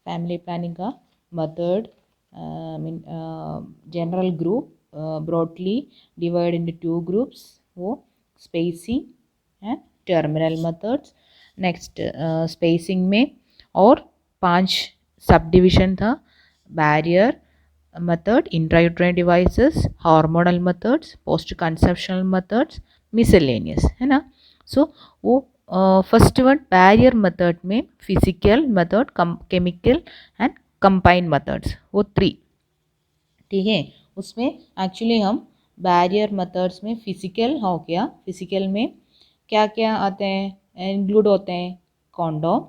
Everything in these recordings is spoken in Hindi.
फैमिली प्लानिंग का method general group broadly divide into two groups वो spacing and terminal methods. Next spacing में और 5 सब डिविजन था, barrier method, intrauterine devices, hormonal methods, post conceptional methods, miscellaneous, है ना। सो वो फर्स्ट वन बैरियर मेथड में physical method, chemical and combined methods, वो 3, ठीक है। उसमें एक्चुअली हम बैरियर मेथड्स में फिजिकल हो गया, फिजिकल में क्या क्या आते हैं, इंक्लूड होते हैं कॉन्डोम,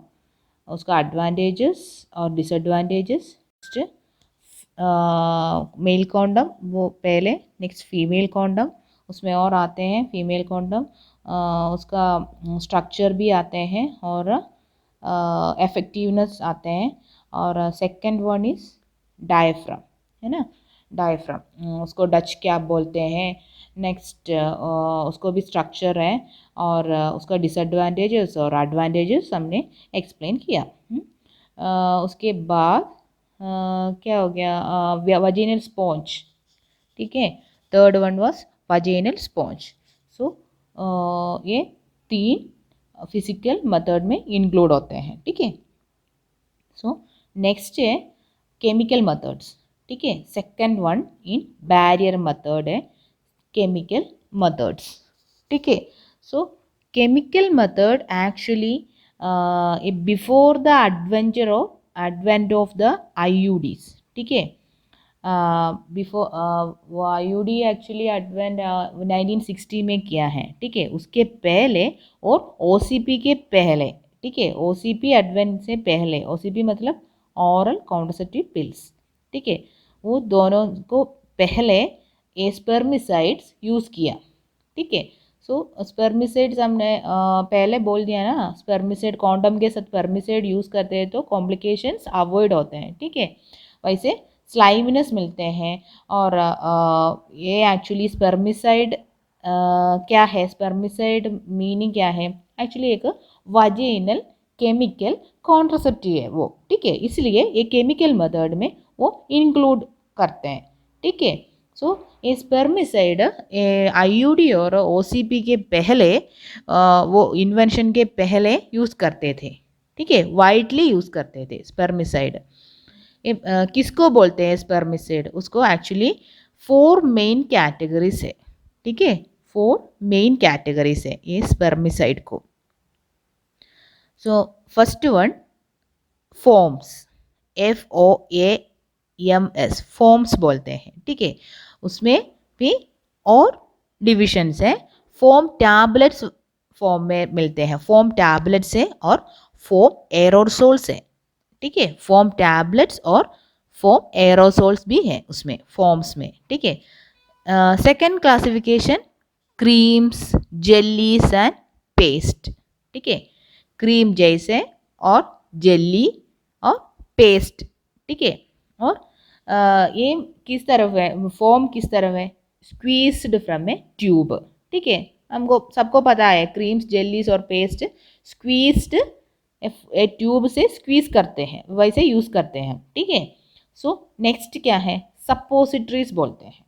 उसका एडवांटेजेस और डिसएडवांटेजेस, मेल कॉन्डम वो पहले, नेक्स्ट फीमेल कॉन्डम, उसमें और आते हैं फीमेल कॉन्डम, उसका स्ट्रक्चर भी आते हैं और इफेक्टिवनेस आते हैं। और सेकंड वन इज डायफ्राम, है ना, डायफ्राम उसको डच कैप बोलते हैं। नेक्स्ट उसको भी स्ट्रक्चर है और उसका डिसएडवांटेजेस और एडवांटेजेस हमने एक्सप्लेन किया। उसके बाद क्या हो गया, वजीनल स्पॉन्ज, ठीक है। Third one was vaginal sponge. So ये 3 फिजिकल मेथड में इंक्लूड होते हैं, ठीक है। सो नेक्स्ट है केमिकल मेथड्स, ठीक है। Second one in barrier method है केमिकल मेथड्स, ठीक है। सो chemical method actually before the advent of the IUDs, ठीक है। बिफोर वो IUD एक्चुअली एडवेंट 1960 में किया है, ठीक है। उसके पहले और OCP के पहले, ठीक है, OCP एडवेंट से पहले, OCP मतलब ऑरल कॉन्ट्रासेप्टिव पिल्स, ठीक है, वो दोनों को पहले ये स्पर्मिसाइड्स यूज़ किया, ठीक है। सो स्पर्मिसाइड्स हमने पहले बोल दिया ना, स्पर्मिसाइड कॉन्डम के साथ स्पर्मिसाइड यूज़ करते हैं तो कॉम्प्लिकेशंस अवॉइड होते हैं, ठीक है। वैसे स्लाइमिनस मिलते हैं और ये एक्चुअली स्पर्मिसाइड क्या है, स्पर्मिसाइड मीनिंग क्या है, एक्चुअली एक वाजिनल केमिकल कॉन्ट्रासेप्टिव है वो, ठीक है। इसलिए ये केमिकल मेथड में वो इंक्लूड करते हैं, ठीक है। सो ये स्पर्मिसाइड IUD और OCP के पहले वो इन्वेंशन के पहले यूज़ करते थे, ठीक है, वाइडली यूज़ करते थे स्पर्मिसाइड। किसको बोलते हैं स्पर्मिसाइड, उसको एक्चुअली 4 मेन कैटेगरीज है, ठीक है, 4 मेन कैटेगरीज है ये स्पर्मिसाइड को। So first one forms, FOAMS, forms बोलते हैं, ठीक है। उसमें भी और डिविजन्स है, फॉर्म टैबलेट्स फॉर्म में मिलते हैं, फॉर्म टैबलेट्स है और फॉर्म एरोसोल्स है, ठीक है। फॉर्म टैबलेट्स और फॉर्म एरोसोल्स भी है उसमें फॉर्म्स में, ठीक है। Second classification creams, jellies and paste, ठीक है, क्रीम जैसे और जेली और पेस्ट, ठीक है। और ये किस तरफ है, फॉर्म किस तरफ है, स्क्वीज्ड फ्रॉम ए ट्यूब, ठीक है। हमको सबको पता है क्रीम्स, जेलीस और पेस्ट स्क्वीज्ड ए ट्यूब से स्क्वीज करते हैं, वैसे यूज़ करते हैं, ठीक है। सो नेक्स्ट क्या है, सपोजिटरीज बोलते हैं।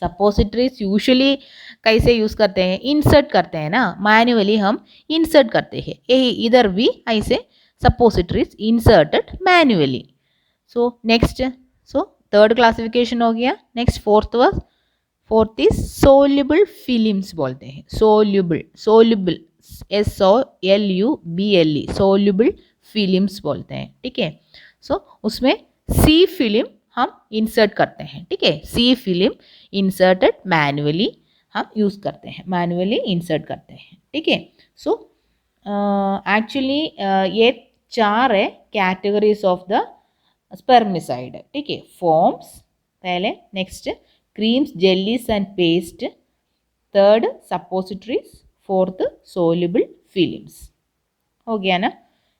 सपोजिटरीज यूजुअली कैसे यूज़ करते हैं, इंसर्ट करते हैं ना, मैन्युअली हम इंसर्ट करते हैं, यही इधर भी ऐसे suppositories inserted manually. So next, so third classification हो गया। Next fourth is soluble films बोलते हैं, soluble, soluble SOLUBLE, soluble films बोलते हैं, ठीक है। सो उसमें सी फिल्म हम इंसर्ट करते हैं, ठीक है, सी फिल्म इंसर्टेड मैन्युअली हम यूज़ करते हैं, मैन्युअली इंसर्ट करते हैं, ठीक है। सो एक्चुअली ये 4 है कैटेगरीज ऑफ द स्पर्मिसाइड, ठीक है। फॉर्म्स पहले, next creams, jellies and paste, third suppositories, fourth soluble films, हो गया ना।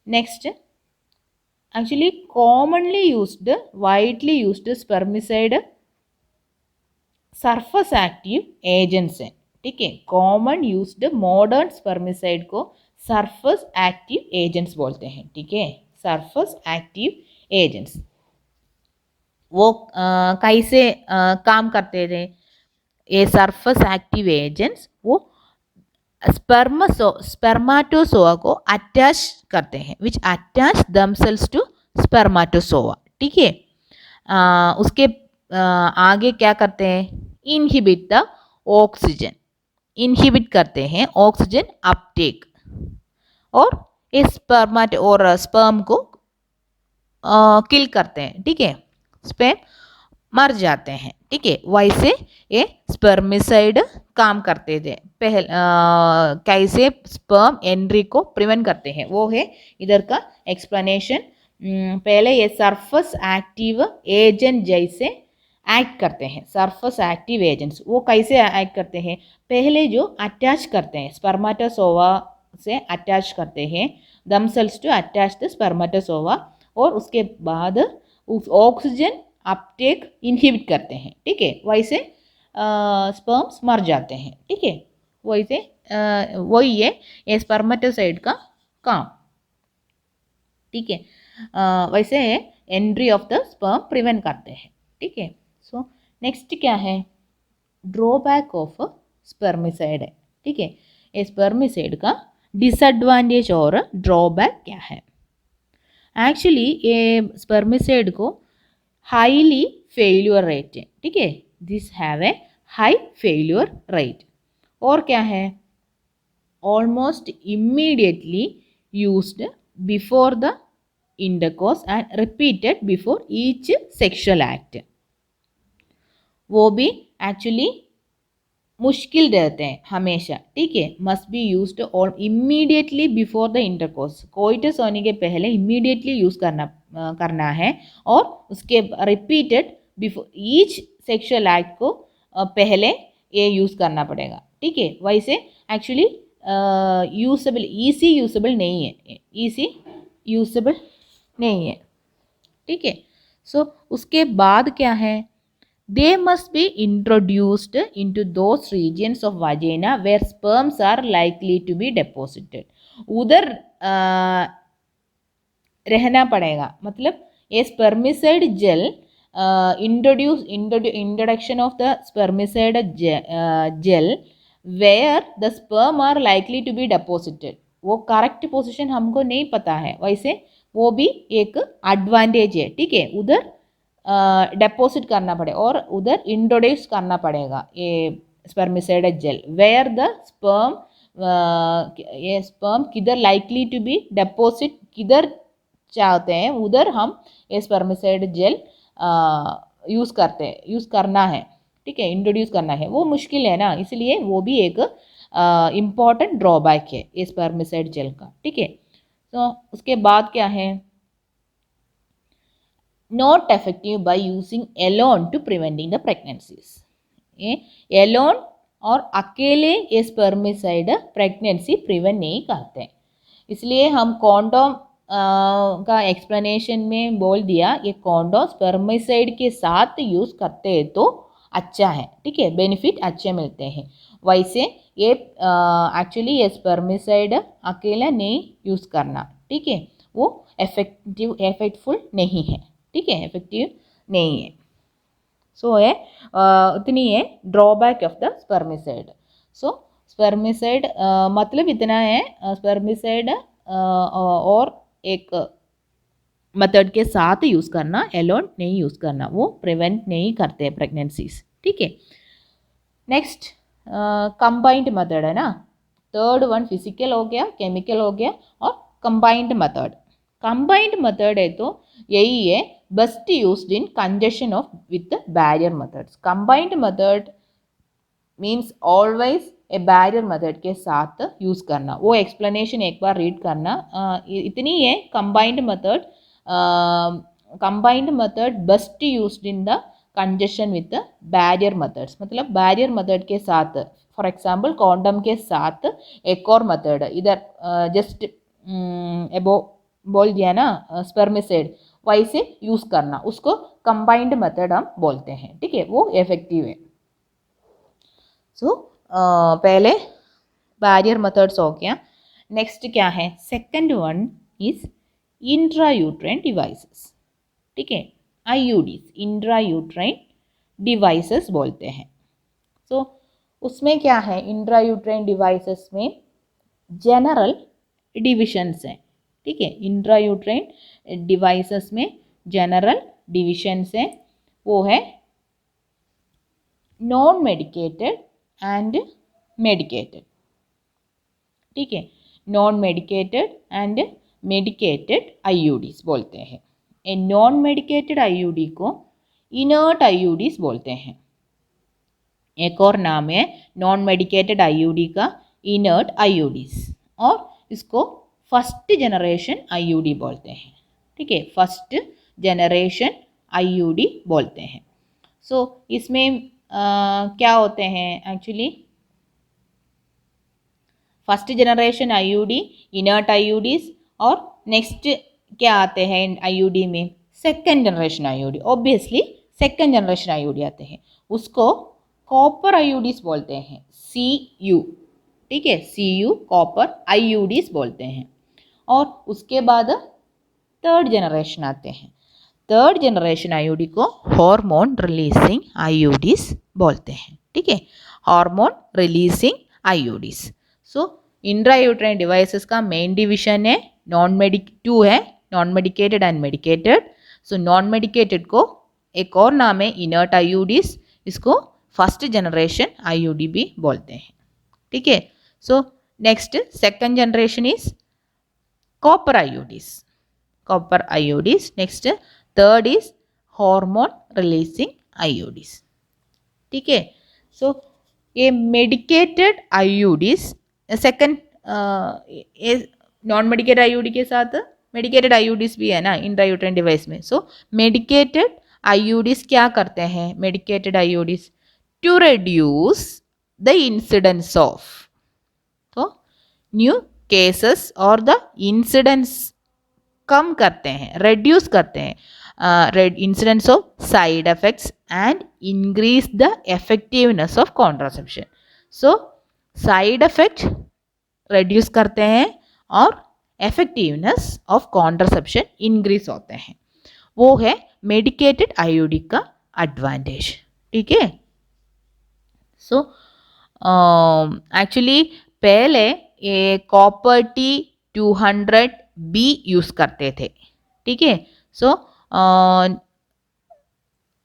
Next actually commonly used, widely used spermicide surface active agents हैं, ठीक है। कॉमन यूज्ड मॉडर्न स्पर्मिसाइड को सरफेस एक्टिव एजेंट्स बोलते हैं, ठीक है, सरफेस एक्टिव एजेंट्स। वो कैसे काम करते थे? ये सरफेस एक्टिव एजेंट्स वो स्पर्माटोसोआ को अटैच करते हैं, विच अटैच दमसेल्स टू स्पर्माटोसोआ। ठीक है, उसके आगे क्या करते हैं? इनहिबिट द ऑक्सीजन, इनहिबिट करते हैं ऑक्सीजन अपटेक, और इस स्पर्म को किल करते हैं। ठीक है, स्पर्म मर जाते हैं। ठीक है, वैसे ये स्पर्मिसाइड काम करते थे। कैसे स्पर्म एंट्री को प्रिवेंट करते हैं वो है इधर का एक्सप्लेनेशन। पहले ये सरफेस एक्टिव एजेंट जैसे एक्ट करते हैं। सरफेस एक्टिव एजेंट्स वो कैसे एक्ट करते हैं? पहले जो अटैच करते हैं, स्पर्माटोसोवा से अटैच करते हैं, दमसेल्स टू अटैच द स्पर्माटोसोवा, और उसके बाद उस ऑक्सीजन अपटेक इनहिबिट करते हैं। ठीक है, वैसे स्पर्म्स मर जाते हैं। ठीक है, वैसे वही है ये स्पर्मेटोसाइड का काम। ठीक है, वैसे entry of the sperm prevent करते हैं। ठीक है, सो नेक्स्ट क्या है? ड्रॉबैक ऑफ स्पर्मिसाइड है। ठीक है, ये स्पर्मिसाइड का डिसएडवांटेज और ड्रॉबैक क्या है? एक्चुअली ये स्पर्मिसाइड को हाईली फेल्यूर रेट है। ठीक है, this have a high failure rate. और क्या है? Almost immediately used before the intercourse and repeated before each sexual act. वो भी एक्चुअली मुश्किल रहते हैं हमेशा। ठीक है, मस्ट बी यूज्ड और immediately before the intercourse, coitus होने के पहले इमीडिएटली यूज करना है, और उसके repeated before each sexual act को पहले ये यूज करना पड़ेगा। ठीक है, वैसे एक्चुअली यूजेबल ईजी यूजेबल नहीं है, ईजी यूजेबल नहीं है। ठीक है, सो उसके बाद क्या है? They must be introduced into those regions of vagina where sperms are likely to be deposited. उधर रहना पड़ेगा। मतलब ये spermicide gel introduction of the spermicide gel where the sperm are likely to be deposited, वो करेक्ट पोजीशन हमको नहीं पता है, वैसे वो भी एक एडवांटेज है। ठीक है, उधर डेपोसिट करना पड़ेगा और उधर इंट्रोड्यूस करना पड़ेगा ये spermicide gel, where the sperm, ये स्पर्म किधर लाइकली टू बी डेपोसिट, किधर चाहते हैं उधर हम ये स्पर्मिसाइड जेल यूज़ करना है। ठीक है, इंट्रोड्यूस करना है, वो मुश्किल है ना, इसलिए वो भी एक इम्पॉर्टेंट ड्रॉबैक है ये स्पर्मिसाइड जेल का। ठीक है, तो उसके बाद क्या है? not effective by using alone to preventing the pregnancies. alone और अकेले ये स्पर्मिसाइड प्रेगनेंसी प्रिवेंट नहीं करते हैं, इसलिए हम कॉन्डोम का एक्सप्लेनेशन में बोल दिया, ये कॉन्डोम स्पर्मिसाइड के साथ यूज़ करते हैं तो अच्छा है। ठीक है, बेनिफिट अच्छे मिलते हैं। वैसे ये एक्चुअली ये स्पर्मिसाइड अकेला नहीं यूज़ करना। ठीक है, वो इफेक्टफुल नहीं है। ठीक है, इफेक्टिव नहीं है। सो है इतनी है drawback of the spermicide. So spermicide मतलब इतना है, स्पर्मिसाइड और एक मेथड के साथ यूज़ करना, एलोन नहीं यूज़ करना, वो प्रिवेंट नहीं करते प्रेगनेंसीज। ठीक है, नेक्स्ट कंबाइंड मेथड है ना। थर्ड वन फिजिकल हो गया, केमिकल हो गया, और कंबाइंड मेथड। कंबाइंड मेथड है तो यही है best used in conjunction of with barrier methods. Combined method means always a barrier method के साथ यूज़ करना, वो एक्सप्लेनेशन एक बार रीड करना। इतनी है combined method best used in the conjunction with barrier methods, मतलब बैरियर मेथड के साथ, फॉर एग्जांपल कॉन्डम के साथ एक और मेथड इधर जस्ट एबो बोल दिया ना स्पर्मिसाइड, वैसे यूज़ करना, उसको कंबाइंड मेथड हम बोलते हैं। ठीक है, वो इफेक्टिव है। सो पहले बैरियर मेथड्स हो गया। नेक्स्ट क्या है? Second one is intrauterine devices, ठीक है, आईयूडीज इंट्रायूट्राइन डिवाइसेस बोलते हैं। सो उसमें क्या है, इंट्रायूट्राइन डिवाइसेस में जनरल डिविशंस हैं, ठीक है, इंट्रायूट्राइन डिवाइसेस में जनरल डिविशंस हैं, वो है नॉन मेडिकेटेड एंड मेडिकेटेड, ठीक है, non medicated and medicated IUDs बोलते हैं। ए नॉन मेडिकेटेड आईयूडी को इनर्ट आईयूडीज बोलते हैं। एक और नाम है नॉन मेडिकेटेड आईयूडी का इनर्ट आईयूडीज, और इसको फर्स्ट जनरेशन आईयूडी बोलते हैं, ठीक है, फर्स्ट जनरेशन आईयूडी बोलते हैं। सो इसमें क्या होते हैं actually, first generation IUD inert IUDs, और नेक्स्ट क्या आते हैं आईयूडी में, second generation IUD, obviously second generation IUD आते हैं, उसको कॉपर आईयूडीज बोलते हैं, CU, ठीक है, CU कॉपर आईयूडीज बोलते हैं। और उसके बाद थर्ड जनरेशन आते हैं, थर्ड जनरेशन आईयूडी को हार्मोन रिलीजिंग आईयूडीज बोलते हैं, ठीक है, हार्मोन रिलीजिंग आईयूडीज। सो इंट्रायूट्राइन डिवाइसेस का मेन डिवीजन है टू है non medicated and medicated. So non medicated को एक और नाम है इनर्ट आईयूडीज, इसको फर्स्ट जनरेशन आईयूडी भी बोलते हैं, ठीक है। So next second generation is copper IUDs, copper IUDs. Next third is hormone releasing IUDs, ठीक है। सो ये medicated IUDs second non medicated IUD के साथ मेडिकेटेड आईयूडीज भी है ना इंट्रायूट्राइन डिवाइस में। सो मेडिकेटेड आईयूडीज क्या करते हैं, medicated IUDs to reduce the incidence of, तो न्यू केसेस और द इंसिडेंस कम करते हैं, रिड्यूस करते हैं incidence of side effects and increase the effectiveness of contraception. So side effect reduce करते हैं और इफेक्टिवनेस ऑफ कॉन्ट्रासेप्शन इंक्रीज होते हैं, वो है मेडिकेटेड आईयूडी का एडवांटेज, ठीक है। सो एक्चुअली पहले ये कॉपर T200B यूज़ करते थे, ठीक है। सो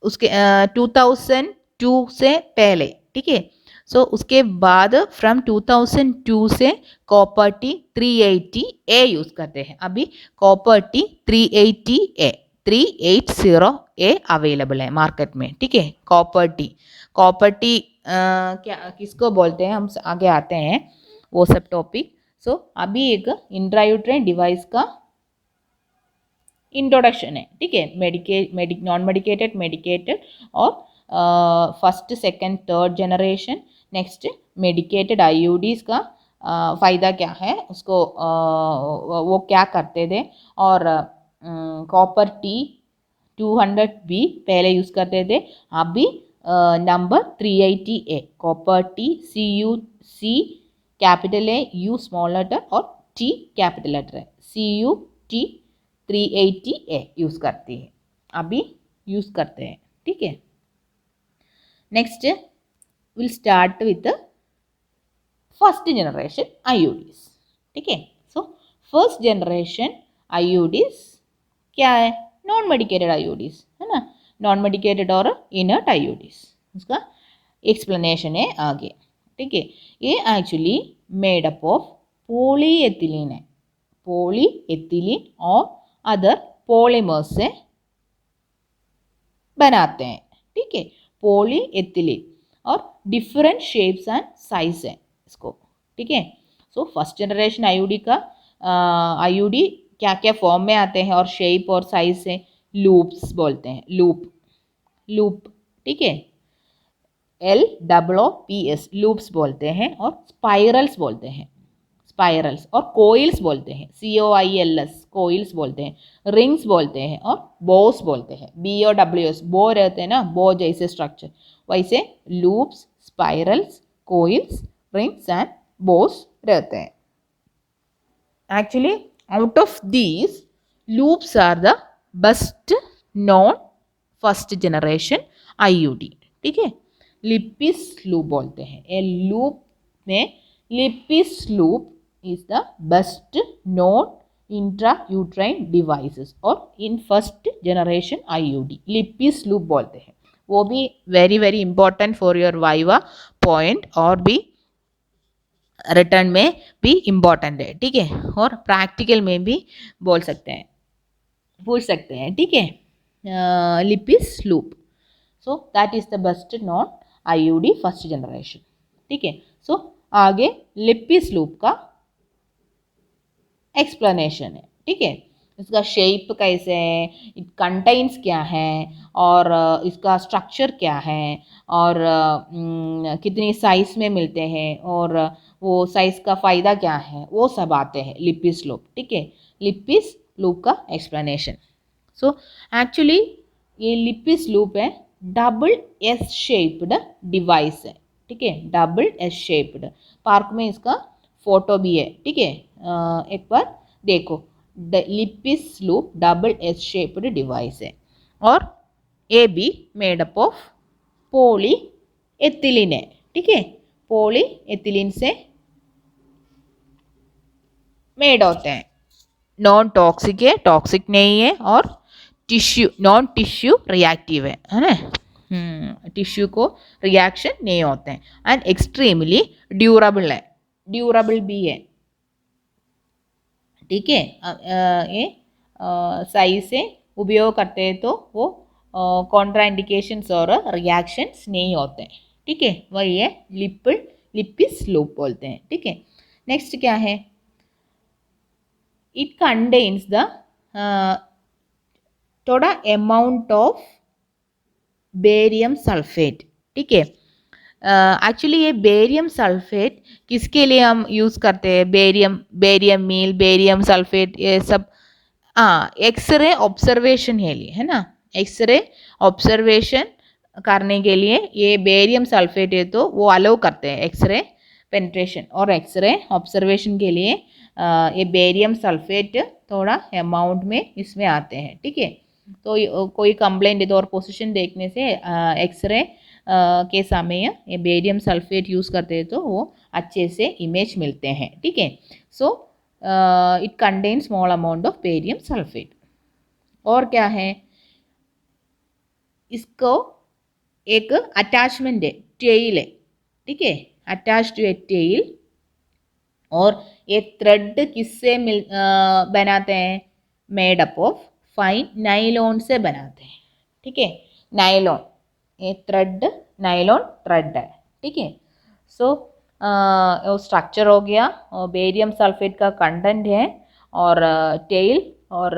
उसके 2002 से पहले, ठीक है। सो उसके बाद फ्रॉम 2002 से कॉपर T380A यूज़ करते हैं। अभी कॉपर T380A अवेलेबल है मार्केट में, ठीक है। कॉपर टी क्या किसको बोलते हैं, हम आगे आते हैं वो सब टॉपिक। सो अभी एक इंट्रायूट्राइन डिवाइस का इंट्रोडक्शन है, ठीक है, नॉन मेडिकेटेड मेडिकेटेड और first second third generation. Next medicated IUDs का फ़ायदा क्या है उसको वो क्या करते थे, और कॉपर T200B पहले यूज़ करते थे, अभी number 380A copper CUC capital A U small letter और T कैपिटल लेटर है, CUT 380A यूज़ करती है, अभी यूज़ करते हैं, ठीक है। Next will start with first generation IUDs, ठीक है। सो फर्स्ट जनरेशन आईयूडीज क्या है, नॉन मेडिकेटेड आईयूडीज है ना, नॉन मेडिकेटेड और इनर्ट आईयूडीज, उसका एक्सप्लेनेशन है आगे, ठीक है। ये actually made up of polyethylene है, पॉलीएथिलीन और अदर पॉलीमर्स से बनाते हैं, ठीक है, पॉलीएथिलीन, और डिफरेंट शेप्स एंड साइज है इसको, ठीक है। सो फर्स्ट जनरेशन आईयूडी का आईयूडी क्या क्या फॉर्म में आते हैं और शेप और साइज से, लूप्स बोलते हैं, लूप, ठीक है, LOOPS लूप्स बोलते हैं, और स्पाइरल्स बोलते हैं, स्पाइरल्स, और कोइल्स बोलते हैं, COILS कोइल्स बोलते हैं, रिंग्स बोलते हैं, और बोस बोलते हैं, BOWS बो रहते हैं ना, बो जैसे स्ट्रक्चर, वैसे loops, spirals, coils, rings and bows रहते हैं। Actually out of these loops are the best known first generation IUD. ठीक है, लिपिस लूप बोलते हैं. ए लूप में Lippes loop is the best known intrauterine devices और इन first generation IUD. Lippes loop बोलते हैं. वो भी very very important for your viva point और भी रिटर्न में भी इम्पॉर्टेंट है. ठीक है, और प्रैक्टिकल में भी पूछ सकते हैं. ठीक है, Lippes loop. So that is the best non IUD first generation. ठीक है, सो आगे लिपिस लूप का एक्सप्लेनेशन है. ठीक है, इसका शेप कैसे है, इट कंटेन्स क्या है, और इसका स्ट्रक्चर क्या है, और कितनी साइज में मिलते हैं, और वो साइज का फ़ायदा क्या है, वो सब आते हैं लिपिस लूप. ठीक है, लिपिस लूप का एक्सप्लेनेशन. सो एक्चुअली ये लिपिस लूप है डबल एस शेप्ड डिवाइस है. ठीक है, डबल एस शेप्ड. पार्क में इसका फोटो भी है. ठीक है, एक बार देखो. Lippes loop double S shaped device है और ये भी मेडअप ऑफ पॉली एथिलीन है. ठीक है, पॉली एथिलीन से मेड होते हैं. नॉन टॉक्सिक है, टॉक्सिक नहीं है, और टिश्यू नॉन टिश्यू रिएक्टिव है ना. टिश्यू को रिएक्शन नहीं होते हैं. एंड एक्सट्रीमली ड्यूरेबल है, ड्यूरेबल भी है. ठीक है, ये सही से उपयोग करते हैं तो वो कॉन्ट्राइंडिकेशंस और रिएक्शंस नहीं होते हैं. ठीक है, वही है लिपिस लूप बोलते हैं. ठीक है, नेक्स्ट क्या है, इट कंटेन्स द थोड़ा अमाउंट ऑफ बेरियम सल्फेट. ठीक है, एक्चुअली ये बेरियम सल्फेट किसके लिए हम यूज़ करते हैं, बेरियम मील, बेरियम सल्फेट, ये सब एक्सरे ऑब्जर्वेशन के लिए है ना. एक्सरे ऑब्जर्वेशन करने के लिए ये बेरियम सल्फेट है तो वो अलाउ करते हैं एक्सरे पेनिट्रेशन, और एक्सरे ऑब्जर्वेशन के लिए ये बेरियम सल्फेट थोड़ा अमाउंट में इसमें आते हैं. ठीक है, तो कोई कंप्लेंट इधर और पोजीशन देखने से एक्सरे के समय ये बेरियम सल्फेट यूज़ करते हैं तो वो अच्छे से इमेज मिलते हैं. ठीक है, so it contain small amount of barium sulphate. और क्या है, इसको एक अटैचमेंट है, टेल है. ठीक है, अटैच टू ए टेल. और ये थ्रेड किससे बनाते हैं, मेडअप ऑफ फाइन नाइलॉन से बनाते हैं. ठीक है, नाइलॉन, ये थ्रेड नाइलॉन थ्रेड है. ठीक है, सो स्ट्रक्चर हो गया, बेरियम सल्फेट का कंटेंट है, और टेल और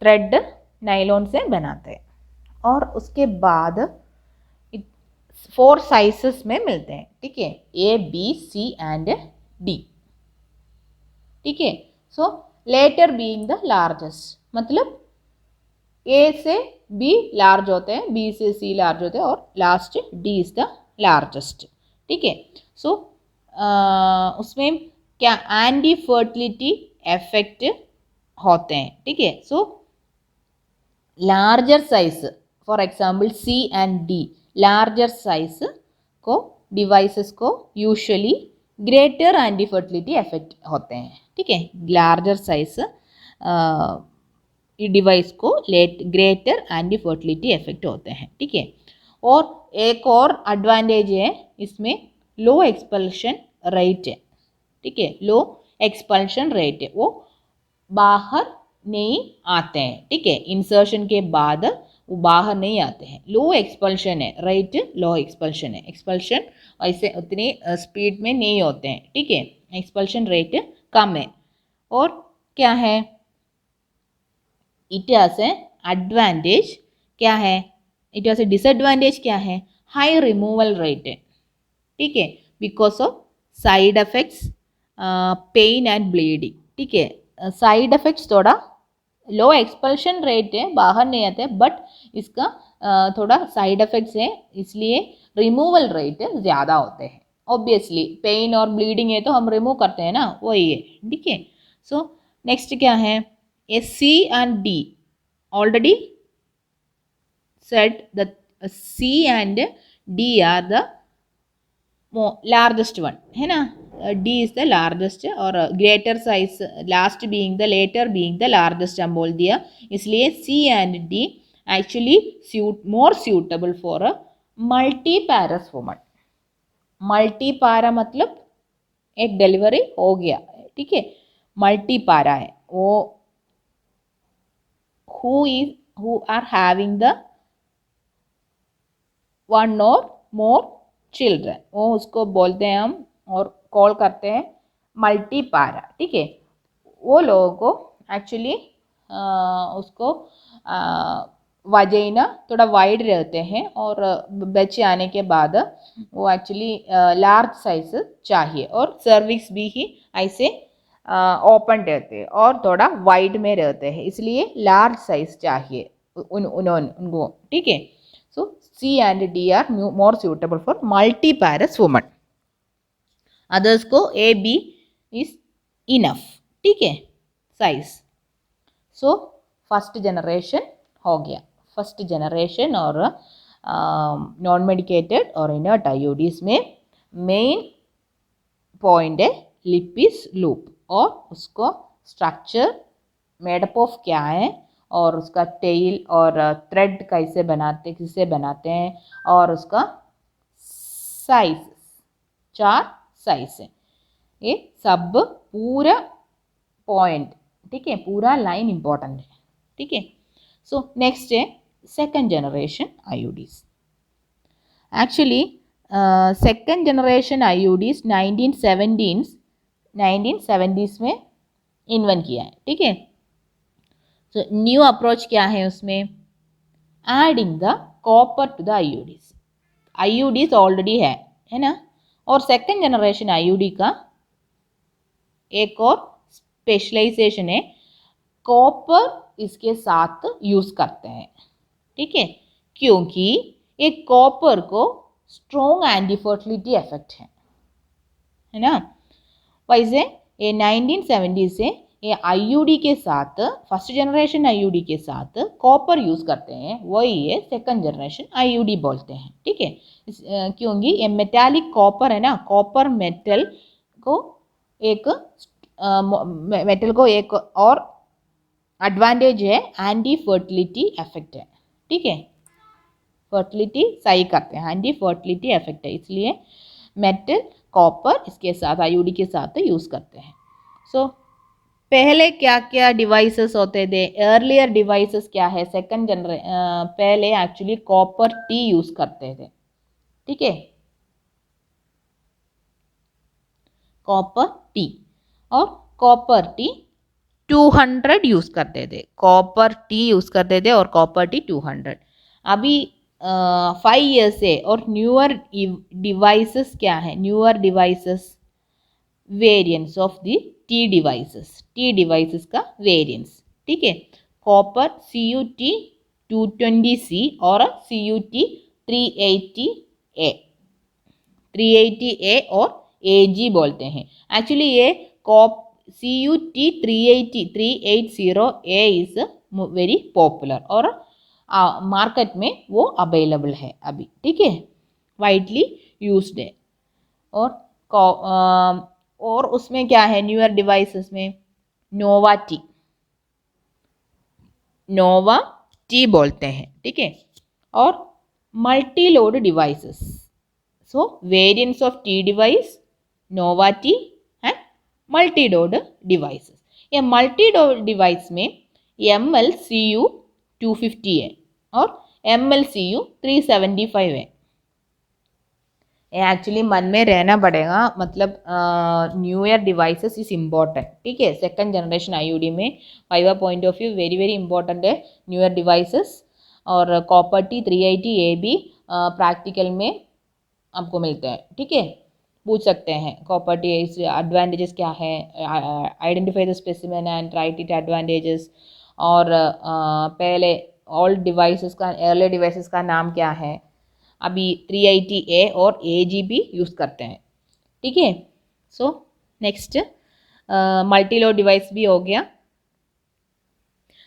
थ्रेड नाइलॉन से बनाते हैं. और उसके बाद 4 साइजेस में मिलते हैं. ठीक है, A, B, C and D. ठीक है, सो लेटर बीइंग द लार्जेस्ट, मतलब A से B लार्ज होते हैं, B से C लार्ज होते हैं, और last D is the largest. ठीक है, सो उसमें क्या एंटी फर्टिलिटी इफेक्ट होते हैं. ठीक है, so larger size, for example C and D, larger size को डिवाइसेस को usually greater anti fertility effect होते हैं. ठीक है, लार्जर साइज डिवाइस को ग्रेटर एंटी फर्टिलिटी इफेक्ट होते हैं. ठीक है, और एक और एडवांटेज है इसमें, लो एक्सपल्शन रेट है. ठीक है, लो एक्सपल्शन रेट है, वो बाहर नहीं आते हैं. ठीक है, इंसर्शन के बाद वो बाहर नहीं आते हैं. लो एक्सपल्शन है, रेट लो एक्सपल्शन है. एक्सपल्शन ऐसे उतनी स्पीड में नहीं होते हैं. ठीक है, एक्सपल्शन रेट कम है. और क्या है, इट हैज ए एडवांटेज क्या है, इट हैज ए डिसएडवांटेज क्या है, हाई रिमूवल रेट है. ठीक है, because of side effects, pain and bleeding. ठीक है, साइड इफेक्ट्स थोड़ा, लो एक्सपल्शन रेट है, बाहर नहीं आते, बट इसका थोड़ा साइड इफेक्ट्स है, इसलिए रिमूवल रेट ज़्यादा होते हैं. ऑब्वियसली पेन और ब्लीडिंग है तो हम रिमूव करते हैं ना, वही है. ठीक है, सो नेक्स्ट क्या है, A C and D. Already said that C and D are the largest one, है ना. D is the largest और greater size, last being the later being the largest हम बोल दिया. इसलिए C and D actually more suitable for a multiparous woman. मल्टीपारा मतलब एक डिलीवरी हो गया, ठीक है. मल्टीपारा है वो who are having the one or more children, वो उसको बोलते हैं हम और कॉल करते हैं मल्टीपारा, ठीक है. वो लोगों को एक्चुअली उसको वजाइना थोड़ा वाइड रहते हैं और बच्चे आने के बाद वो एक्चुअली लार्ज साइज चाहिए और सर्विक्स भी ही ऐसे ओपन रहते हैं और थोड़ा वाइड में रहते हैं, इसलिए लार्ज साइज चाहिए उनको, ठीक है. सो C and D are more suitable for multiparous woman. Others को A, B is enough, ठीक है, size. So first generation हो गया. फर्स्ट जनरेशन और नॉन मेडिकेटेड और इनर्ट IUDs में मेन पॉइंट है लिपिस लूप और उसको स्ट्रक्चर मेडअप ऑफ क्या है और उसका टेल और थ्रेड किससे बनाते हैं और उसका साइज, 4 साइज है. ये सब पूरा पॉइंट, ठीक है, पूरा लाइन इंपॉर्टेंट है, ठीक है. सो नेक्स्ट है second generation IUDs. Actually second generation IUDs 1970s में इन्वेंट किया है, ठीक है. सो न्यू अप्रोच क्या है उसमें, adding the copper two the IUDs already है ना. और सेकेंड जनरेशन IUD का एक और स्पेशलाइजेशन है, कॉपर इसके साथ यूज करते हैं, ठीक है, क्योंकि एक कॉपर को स्ट्रॉन्ग एंटी फर्टिलिटी इफेक्ट है ना. वैसे ये 1970 से ये IUD के साथ, फर्स्ट जनरेशन IUD के साथ कॉपर यूज करते हैं, वही ये सेकंड जनरेशन IUD बोलते हैं, ठीक है. क्योंकि ये मेटालिक कॉपर है ना, कॉपर मेटल को एक और एडवांटेज है, एंटी फर्टिलिटी इफेक्ट है, ठीक है. फर्टिलिटी सही करते हैं, एंटी फर्टिलिटी इफेक्ट है, इसलिए मेटल कॉपर इसके साथ IUD के साथ यूज करते हैं. सो पहले क्या क्या डिवाइसेस होते थे, अर्लियर डिवाइसेस क्या है, पहले एक्चुअली कॉपर टी यूज करते थे, ठीक है, कॉपर टी. और कॉपर टी 200 यूज करते थे, कॉपर टी यूज करते थे और कॉपर टी 200. अभी 5 years से और न्यूअर डिवाइसेस क्या है, newer devices variants of the T devices का वेरिएंट्स, ठीक है. कॉपर CuT 220C और CuT 380A और AG बोलते हैं. एक्चुअली ये CuT 380A is very popular और मार्केट में वो अवेलेबल है अभी, ठीक है, वाइडली यूज्ड है. और उसमें क्या है, न्यूअर डिवाइसेस में नोवा टी बोलते हैं, ठीक है. और multi load devices, so variants of T device, Nova T and multi load devices. ये मल्टी लोड डिवाइस में MLCU 250 है और MLCU 375 है. एक्चुअली मन में रहना पड़ेगा, मतलब new year devices is important, ठीक है. सेकंड जनरेशन IUD में fibre point of view very very important है न्यू ईयर डिवाइसेस. और कॉपर टी 380A प्रैक्टिकल में आपको मिलते हैं, ठीक है, पूछ सकते हैं कॉपर टी एडवांटेजेस क्या है, identify the specimen and right it advantages. और पहले ऑल डिवाइसेस का, अर्ली डिवाइसेस का नाम क्या है, अभी 380A और AG भी यूज़ करते हैं, ठीक है. So next multi load device भी हो गया.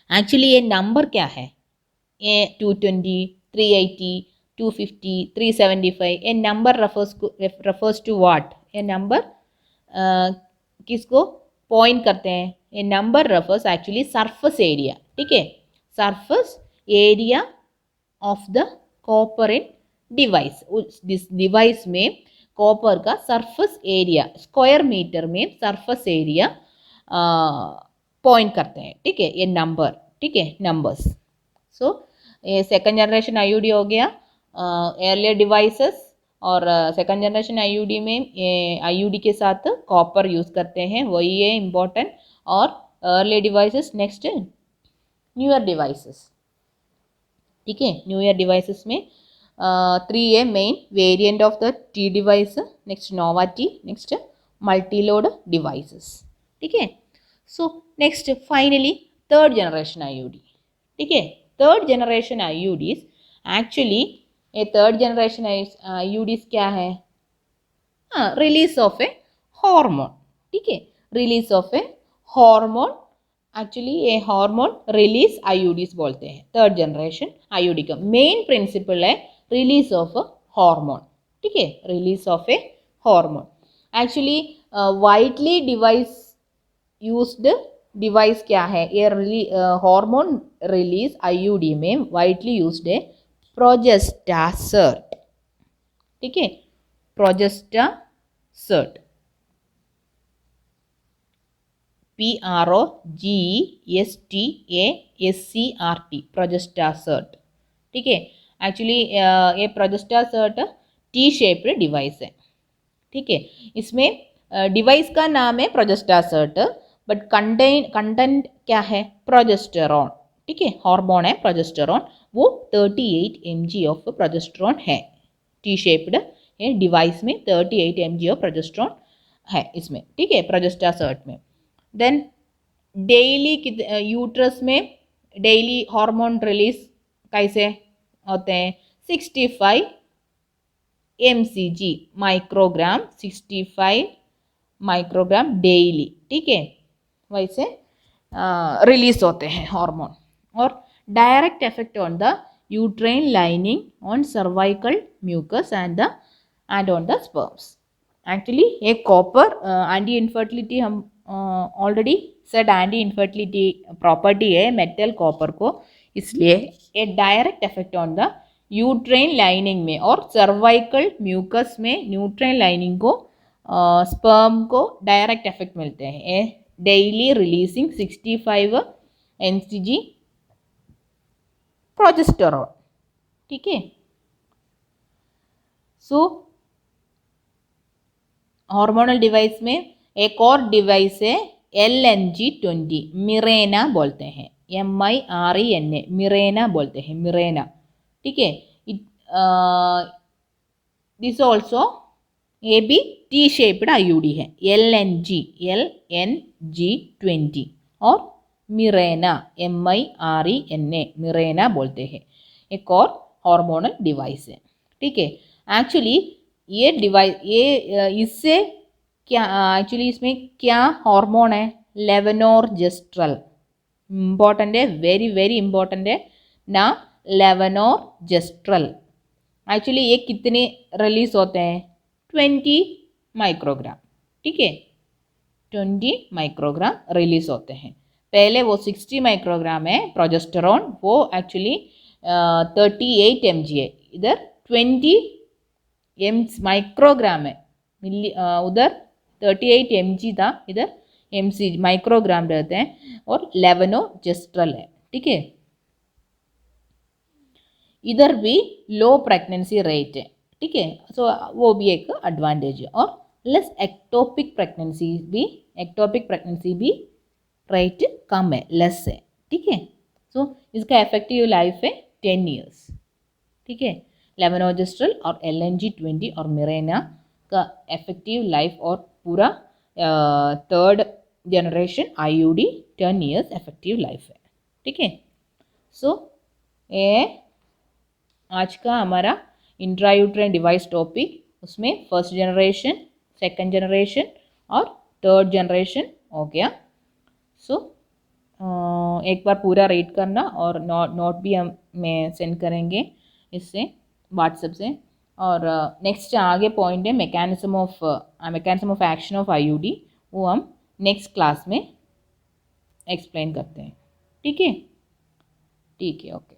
एक्चुअली ये नंबर क्या है? ये 220, 380, 250, 375, ये नंबर refers to what? ये नंबर किसको पॉइंट करते हैं? ये number refers actually surface area, ठीक है, surface area of the copper in device. This device में कॉपर का सरफेस एरिया स्क्वायर मीटर में सरफेस एरिया पॉइंट करते हैं, ठीक है, ये नंबर, ठीक है, नंबर्स। सो ये सेकंड जनरेशन आईयूडी हो गया। एयरलियर डिवाइसेस और सेकंड जनरेशन आईयूडी में आईयूडी के साथ कॉपर यूज़ करते हैं, वही है इम्पोर्टेंट। और early devices, next newer devices, ठीक है, न्यूअर डिवाइसेस में 3 है main variant of the T device, next Nova T, next multi load devices, ठीक है। So next finally third generation IUD, ठीक है। थर्ड जनरेशन आईयूडीज एक्चुअली ये थर्ड जनरेशन आईयूडीज क्या है? रिलीज ऑफ ए हार्मोन, ठीक है, release of A hormone. Actually ये हार्मोन रिलीज आईयूडीज बोलते हैं। थर्ड जनरेशन आईयूडी का मेन प्रिंसिपल है रिलीज ऑफ हार्मोन, ठीक है, release of A hormone. Actually widely device used device क्या है? ये हार्मोन रिलीज आईयूडी में वाइडली यूज्ड है प्रोजेस्टासर्ट, ठीक है, प्रोजेस्टासर्ट, PROGESTASCRT, प्रोजेस्टासर्ट, ठीक है। एक्चुअली ये प्रोजेस्टासर्ट टी शेप्ड डिवाइस है, ठीक है। इसमें डिवाइस का नाम है प्रोजेस्टासर्ट, बट कंटेंट क्या है? प्रोजेस्टेरॉन, ठीक है, हार्मोन है प्रोजेस्टेरॉन, वो 38 mg ऑफ प्रोजेस्टेरॉन है। टी शेप्ड ये डिवाइस में 38 mg ऑफ प्रोजेस्टेरॉन है इसमें, ठीक है, प्रोजेस्टासर्ट में। देन डेली यूट्रस में डेली हार्मोन रिलीज कैसे होते हैं? 65 mcg माइक्रोग्राम, 65 माइक्रोग्राम डेली, ठीक है, वैसे रिलीज होते हैं हार्मोन। और direct effect on the uterine lining, on cervical mucus and on the sperms. Actually ये कॉपर एंटी इनफर्टिलिटी, हम already said anti infertility property है मेटल कॉपर को, इसलिए ये direct effect on the uterine lining में और सर्वाइकल म्यूकस में न्यूट्राइन लाइनिंग को स्पर्म को डायरेक्ट इफेक्ट मिलते हैं। डेली रिलीजिंग 65 mcg प्रोजेस्टेरॉन, ठीक है। सो हार्मोनल डिवाइस में एक और डिवाइस है LNG-20, मिरेना बोलते हैं, MIRENA, मिरेना बोलते हैं, मिरेना, ठीक है। दिस ऑल्सो ये भी टी शेप्ड आईयूडी है, LNG-20 और मिरेना, MIRENA, मिरेना बोलते हैं, एक और हार्मोनल डिवाइस है, ठीक है। एक्चुअली ये डिवाइस इससे क्या एक्चुअली इसमें क्या हार्मोन है? लेवनोर्जेस्ट्रल, इम्पॉर्टेंट है, वेरी वेरी इम्पॉर्टेंट है ना, लेवनोर्जेस्ट्रल। एक्चुअली ये कितने रिलीज होते हैं? 20 माइक्रोग्राम, ठीक है, 20 माइक्रोग्राम रिलीज होते हैं। पहले वो 60 माइक्रोग्राम है प्रोजेस्टेरॉन, वो एक्चुअली 38 mg है, इधर 20 माइक्रोग्राम है, उधर 38 mg था, इधर mc माइक्रोग्राम रहते हैं, और लेवनोजेस्ट्रल है, ठीक है। इधर भी लो प्रेगनेंसी रेट है, ठीक है, सो वो भी एक एडवांटेज है। और लेस एक्टोपिक प्रेगनेंसी भी रेट कम है, लेस है, ठीक है। सो इसका इफेक्टिव लाइफ है 10 years, ठीक है। लेवनोजेस्ट्रल और LNG-20 और मिरेना का इफेक्टिव लाइफ और पूरा third generation IUD 10 years effective life है, ठीक है। सो ये आज का हमारा इंट्रायूट्राइन डिवाइस टॉपिक, उसमें फर्स्ट जनरेशन, सेकंड जनरेशन और थर्ड जनरेशन हो गया। सो एक बार पूरा रीड करना और नोट भी हम मैं सेंड करेंगे इससे व्हाट्सएप से। और नेक्स्ट आगे पॉइंट है mechanism of action of IUD, वो हम नेक्स्ट क्लास में एक्सप्लेन करते हैं। ठीक है, ठीक है, ओके।